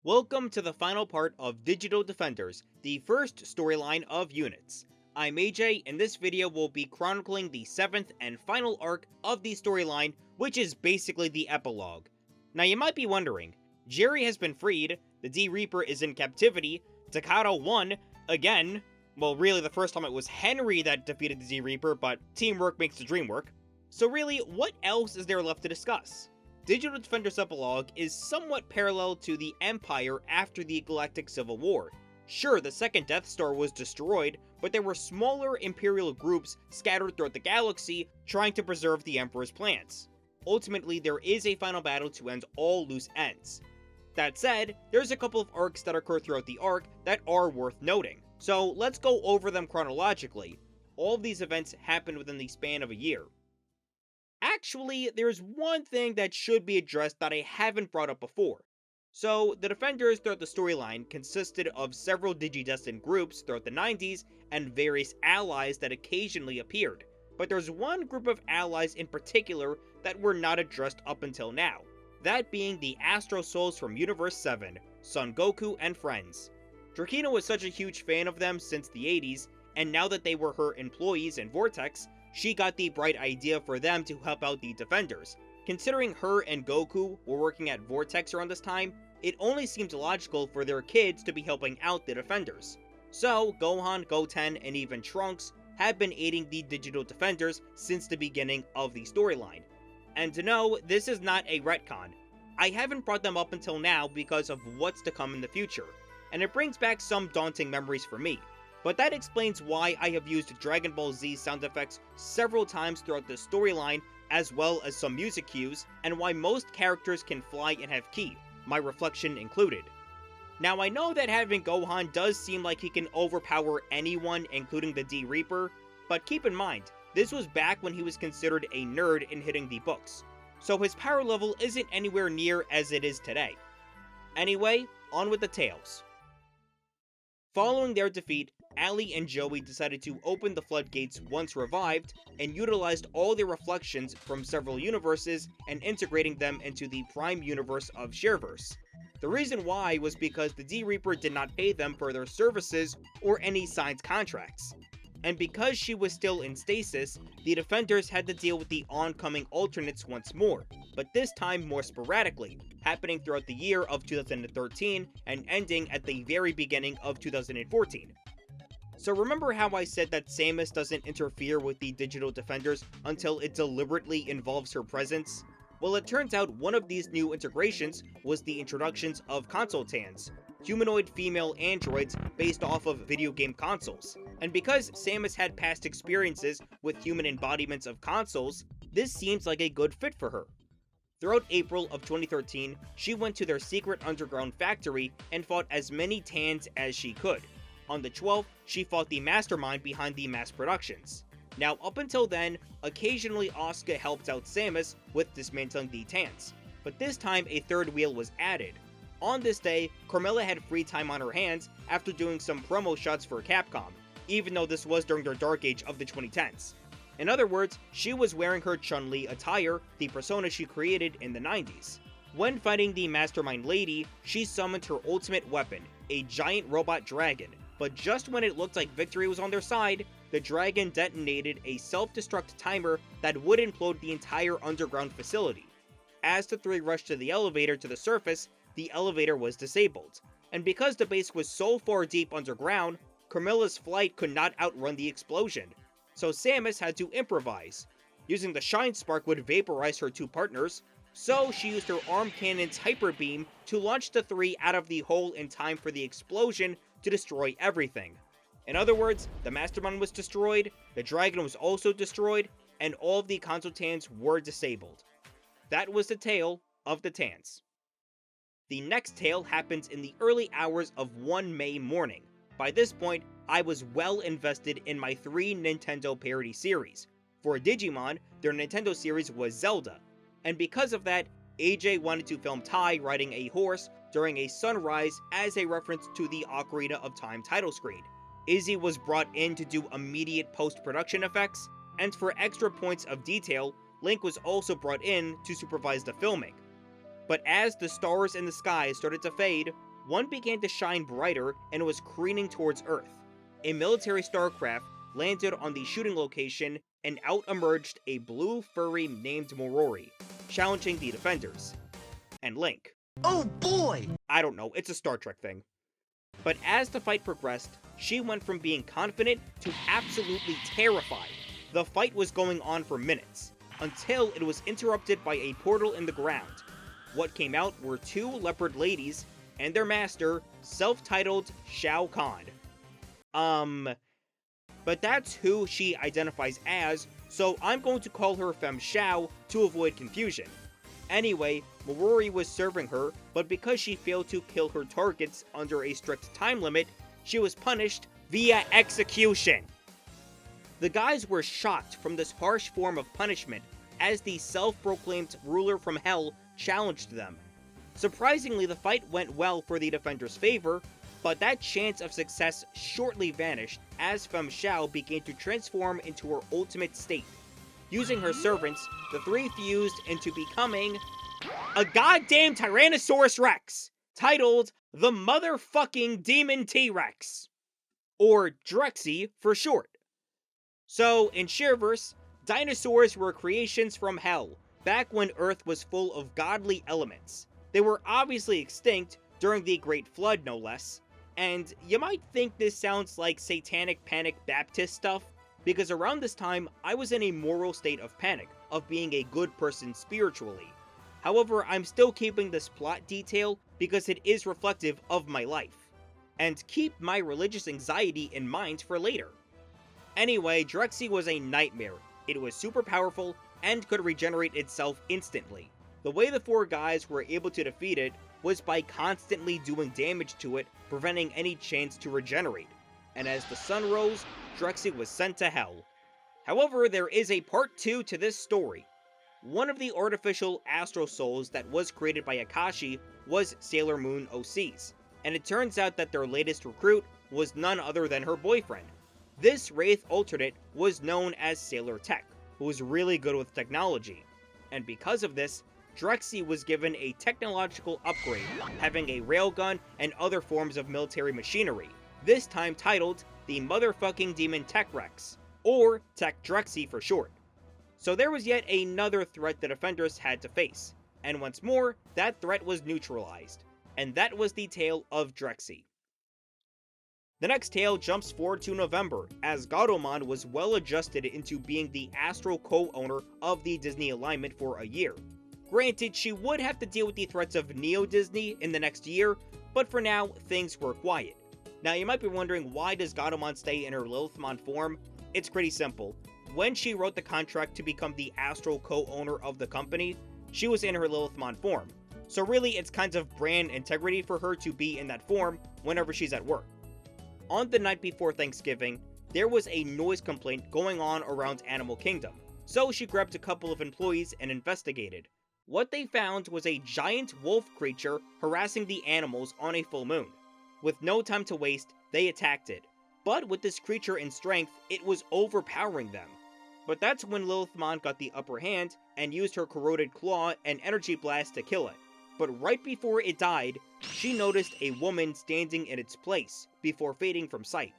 Welcome to the final part of Digital Defenders, the first storyline of Units. I'm AJ, and this video will be chronicling the 7th and final arc of the storyline, which is basically the epilogue. Now you might be wondering, Jerry has been freed, the D-Reaper is in captivity, Takara won, again. Well, really the first time it was Henry that defeated the D-Reaper, but teamwork makes the dream work. So really, what else is there left to discuss? Digital Defenders Epilogue is somewhat parallel to the Empire after the Galactic Civil War. Sure, the second Death Star was destroyed, but there were smaller Imperial groups scattered throughout the galaxy trying to preserve the Emperor's plans. Ultimately, there is a final battle to end all loose ends. That said, there's a couple of arcs that occur throughout the arc that are worth noting. So let's go over them chronologically. All of these events happened within the span of a year. Actually, there's one thing that should be addressed that I haven't brought up before. So, the Defenders throughout the storyline consisted of several Digidestined groups throughout the 90s and various allies that occasionally appeared. But there's one group of allies in particular that were not addressed up until now. That being the Astro Souls from Universe 7, Son Goku and friends. Drakina was such a huge fan of them since the 80s, and now that they were her employees in Vortex, she got the bright idea for them to help out the Defenders. Considering her and Goku were working at Vortex around this time, it only seemed logical for their kids to be helping out the Defenders. So, Gohan, Goten, and even Trunks have been aiding the Digital Defenders since the beginning of the storyline. And no, this is not a retcon. I haven't brought them up until now because of what's to come in the future, and it brings back some daunting memories for me. But that explains why I have used Dragon Ball Z sound effects several times throughout the storyline, as well as some music cues, and why most characters can fly and have ki, my reflection included. Now I know that having Gohan does seem like he can overpower anyone, including the D-Reaper, but keep in mind, this was back when he was considered a nerd in hitting the books, so his power level isn't anywhere near as it is today. Anyway, on with the tales. Following their defeat, Ali and Joey decided to open the floodgates once revived, and utilized all their reflections from several universes and integrating them into the prime universe of Shareverse. The reason why was because the D-Reaper did not pay them for their services or any signed contracts. And because she was still in stasis, the Defenders had to deal with the oncoming alternates once more, but this time more sporadically, happening throughout the year of 2013 and ending at the very beginning of 2014. So remember how I said that Samus doesn't interfere with the Digital Defenders until it deliberately involves her presence? Well, it turns out one of these new integrations was the introductions of Consultans, humanoid female androids based off of video game consoles. And because Samus had past experiences with human embodiments of consoles, this seems like a good fit for her. Throughout April of 2013, she went to their secret underground factory and fought as many Tans as she could. On the 12th, she fought the mastermind behind the mass productions. Now, up until then, occasionally Asuka helped out Samus with dismantling the Tans, but this time a third wheel was added. On this day, Carmella had free time on her hands after doing some promo shots for Capcom, even though this was during their dark age of the 2010s. In other words, she was wearing her Chun-Li attire, the persona she created in the 90s. When fighting the Mastermind Lady, she summoned her ultimate weapon, a giant robot dragon, but just when it looked like victory was on their side, the dragon detonated a self-destruct timer that would implode the entire underground facility. As the three rushed to the elevator to the surface, the elevator was disabled, and because the base was so far deep underground, Carmella's flight could not outrun the explosion, so Samus had to improvise. Using the Shine Spark would vaporize her two partners, so she used her arm cannon's hyper beam to launch the three out of the hole in time for the explosion to destroy everything. In other words, the Mastermind was destroyed, the Dragon was also destroyed, and all of the Consultans were disabled. That was the tale of the Tans. The next tale happens in the early hours of one May morning. By this point, I was well invested in my 3 Nintendo parody series. For Digimon, their Nintendo series was Zelda, and because of that, AJ wanted to film Tai riding a horse during a sunrise as a reference to the Ocarina of Time title screen. Izzy was brought in to do immediate post-production effects, and for extra points of detail, Link was also brought in to supervise the filming. But as the stars in the sky started to fade, one began to shine brighter and was careening towards Earth. A military starcraft landed on the shooting location, and out emerged a blue furry named Morori, challenging the defenders. And Link. Oh boy! I don't know, it's a Star Trek thing. But as the fight progressed, she went from being confident to absolutely terrified. The fight was going on for minutes, until it was interrupted by a portal in the ground. What came out were two leopard ladies and their master, self-titled Shao Kahn. But that's who she identifies as, so I'm going to call her Femme Shao to avoid confusion. Anyway, Morori was serving her, but because she failed to kill her targets under a strict time limit, she was punished via execution. The guys were shocked from this harsh form of punishment as the self-proclaimed ruler from hell challenged them. Surprisingly, the fight went well for the defenders' favor, but that chance of success shortly vanished as Femme Shao began to transform into her ultimate state. Using her servants, the three fused into becoming a goddamn Tyrannosaurus Rex, titled the Motherfucking Demon T-Rex, or Drexy for short. So, in Shearverse, dinosaurs were creations from hell, back when Earth was full of godly elements. They were obviously extinct during the Great Flood, no less. And you might think this sounds like Satanic Panic Baptist stuff, because around this time, I was in a moral state of panic, of being a good person spiritually. However, I'm still keeping this plot detail because it is reflective of my life. And keep my religious anxiety in mind for later. Anyway, Drexy was a nightmare. It was super powerful and could regenerate itself instantly. The way the four guys were able to defeat it was by constantly doing damage to it, preventing any chance to regenerate. And as the sun rose, Drexy was sent to hell. However, there is a part 2 to this story. One of the artificial astral souls that was created by Akashi was Sailor Moon OC's, and it turns out that their latest recruit was none other than her boyfriend. This Wraith alternate was known as Sailor Tech, who was really good with technology, and because of this, Drexy was given a technological upgrade, having a railgun and other forms of military machinery, this time titled the Motherfucking Demon Tech Rex, or Tech Drexy for short. So there was yet another threat the defenders had to face, and once more, that threat was neutralized, and that was the tale of Drexy. The next tale jumps forward to November, as Gatomon was well adjusted into being the astral co-owner of the Disney alignment for a year. Granted, she would have to deal with the threats of Neo Disney in the next year, but for now, things were quiet. Now, you might be wondering, why does Gatomon stay in her Lilithmon form? It's pretty simple. When she wrote the contract to become the astral co-owner of the company, she was in her Lilithmon form. So really, it's kind of brand integrity for her to be in that form whenever she's at work. On the night before Thanksgiving, there was a noise complaint going on around Animal Kingdom, so she grabbed a couple of employees and investigated. What they found was a giant wolf creature harassing the animals on a full moon. With no time to waste, they attacked it. But with this creature in strength, it was overpowering them. But that's when Lilithmon got the upper hand and used her corroded claw and energy blast to kill it. But right before it died, she noticed a woman standing in its place, before fading from sight.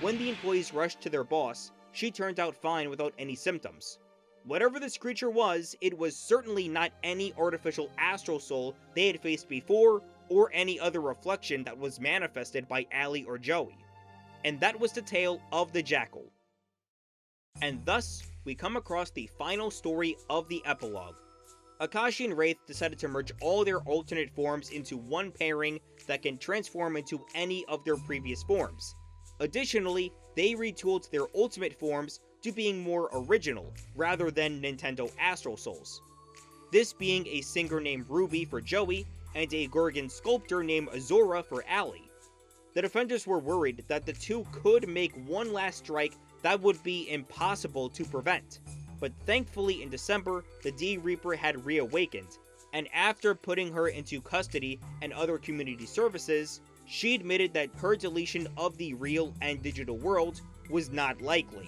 When the employees rushed to their boss, she turned out fine without any symptoms. Whatever this creature was, it was certainly not any artificial astral soul they had faced before, or any other reflection that was manifested by Allie or Joey. And that was the tale of the Jackal. And thus, we come across the final story of the epilogue. Akashi and Wraith decided to merge all their alternate forms into one pairing that can transform into any of their previous forms. Additionally, they retooled their ultimate forms to being more original, rather than Nintendo Astral Souls. This being a singer named Ruby for Joey, and a Gorgon sculptor named Azura for Allie. The defenders were worried that the two could make one last strike that would be impossible to prevent, but thankfully in December, the D-Reaper had reawakened, and after putting her into custody and other community services, she admitted that her deletion of the real and digital world was not likely.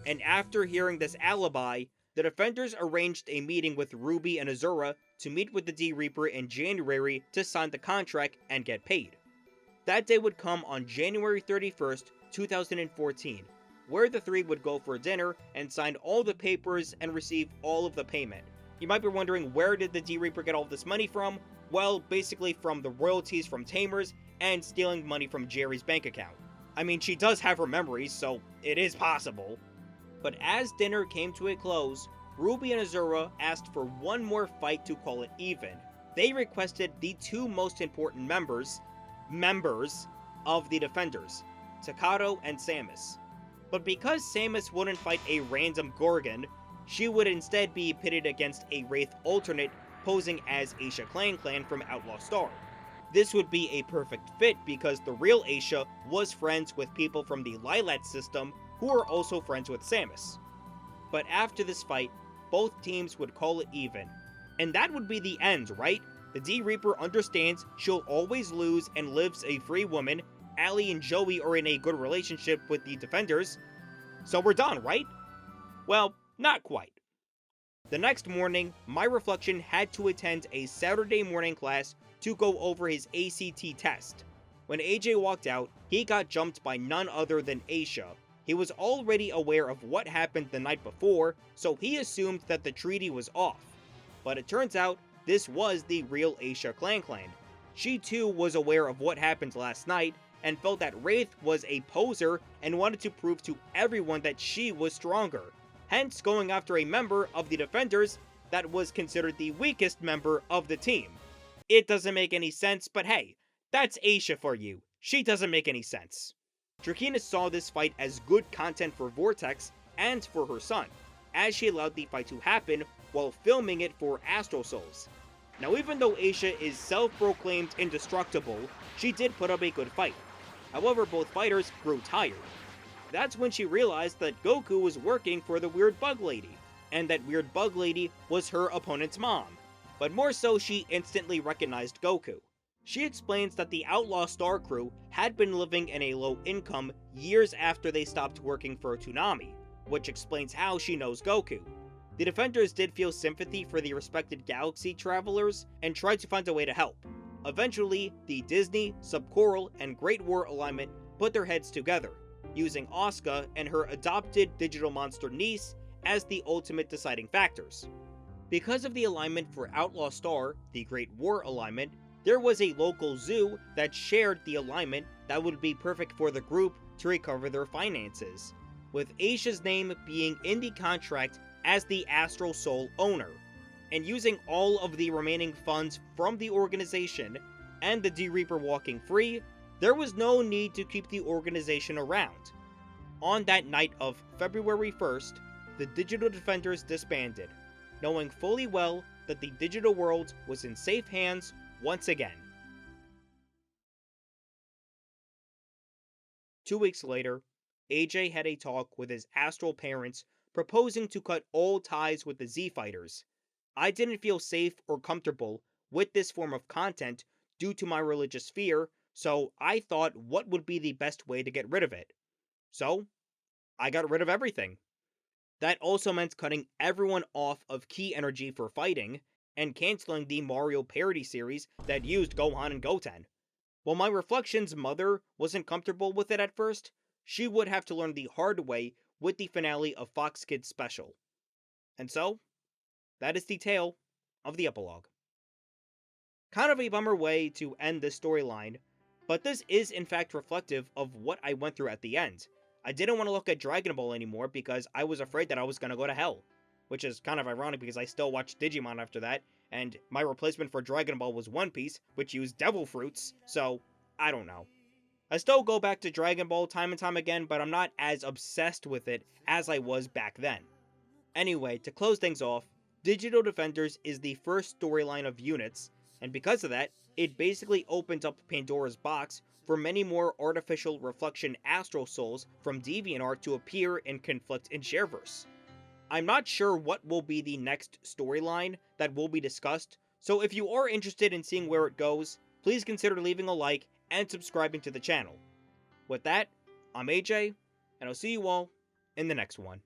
And after hearing this alibi, the defenders arranged a meeting with Ruby and Azura to meet with the D-Reaper in January to sign the contract and get paid. That day would come on January 31st, 2014, where the three would go for dinner and sign all the papers and receive all of the payment. You might be wondering, where did the D-Reaper get all this money from? Well, basically from the royalties from Tamers and stealing money from Jerry's bank account. I mean, she does have her memories, so it is possible. But as dinner came to a close, Ruby and Azura asked for one more fight to call it even. They requested the two most important members of the Defenders, Takato and Samus. But because Samus wouldn't fight a random Gorgon, she would instead be pitted against a Wraith alternate posing as Aisha Clan from Outlaw Star. This would be a perfect fit because the real Aisha was friends with people from the Lilat system who were also friends with Samus. But after this fight, both teams would call it even. And that would be the end, right? The D-Reaper understands she'll always lose and lives a free woman. Allie and Joey are in a good relationship with the Defenders. So we're done, right? Well, not quite. The next morning, my reflection had to attend a Saturday morning class to go over his ACT test. When AJ walked out, he got jumped by none other than Aisha. He was already aware of what happened the night before, so he assumed that the treaty was off. But it turns out, this was the real Aisha Clan. She too was aware of what happened last night, and felt that Wraith was a poser and wanted to prove to everyone that she was stronger, hence going after a member of the Defenders that was considered the weakest member of the team. It doesn't make any sense, but hey, that's Aisha for you. She doesn't make any sense. Drakina saw this fight as good content for Vortex and for her son, as she allowed the fight to happen while filming it for Astral Souls. Now, even though Aisha is self-proclaimed indestructible, she did put up a good fight. However, both fighters grew tired. That's when she realized that Goku was working for the Weird Bug Lady, and that Weird Bug Lady was her opponent's mom. But more so, she instantly recognized Goku. She explains that the Outlaw Star crew had been living in a low income years after they stopped working for Toonami, which explains how she knows Goku. The Defenders did feel sympathy for the respected galaxy travelers and tried to find a way to help. Eventually, the Disney, Subcoral, and Great War Alignment put their heads together, using Asuka and her adopted digital monster niece as the ultimate deciding factors. Because of the alignment for Outlaw Star, the Great War Alignment, there was a local zoo that shared the alignment that would be perfect for the group to recover their finances, with Aisha's name being in the contract as the Astral Soul owner. And using all of the remaining funds from the organization and the D-Reaper walking free, there was no need to keep the organization around. On that night of February 1st, the Digital Defenders disbanded, knowing fully well that the digital world was in safe hands once again. 2 weeks later, AJ had a talk with his astral parents proposing to cut all ties with the Z-Fighters. I didn't feel safe or comfortable with this form of content due to my religious fear, so I thought what would be the best way to get rid of it. So, I got rid of everything. That also meant cutting everyone off of Ki Energy for fighting, and canceling the Mario parody series that used Gohan and Goten. While my Reflections mother wasn't comfortable with it at first, she would have to learn the hard way with the finale of Fox Kids Special. And so, that is the tale of the epilogue. Kind of a bummer way to end this storyline, but this is in fact reflective of what I went through at the end. I didn't want to look at Dragon Ball anymore because I was afraid that I was going to go to hell. Which is kind of ironic because I still watched Digimon after that, and my replacement for Dragon Ball was One Piece, which used devil fruits, so I don't know. I still go back to Dragon Ball time and time again, but I'm not as obsessed with it as I was back then. Anyway, to close things off, Digital Defenders is the first storyline of Units, and because of that, it basically opens up Pandora's box for many more artificial reflection astral souls from DeviantArt to appear and conflict in Shareverse. I'm not sure what will be the next storyline that will be discussed, so if you are interested in seeing where it goes, please consider leaving a like and subscribing to the channel. With that, I'm AJ, and I'll see you all in the next one.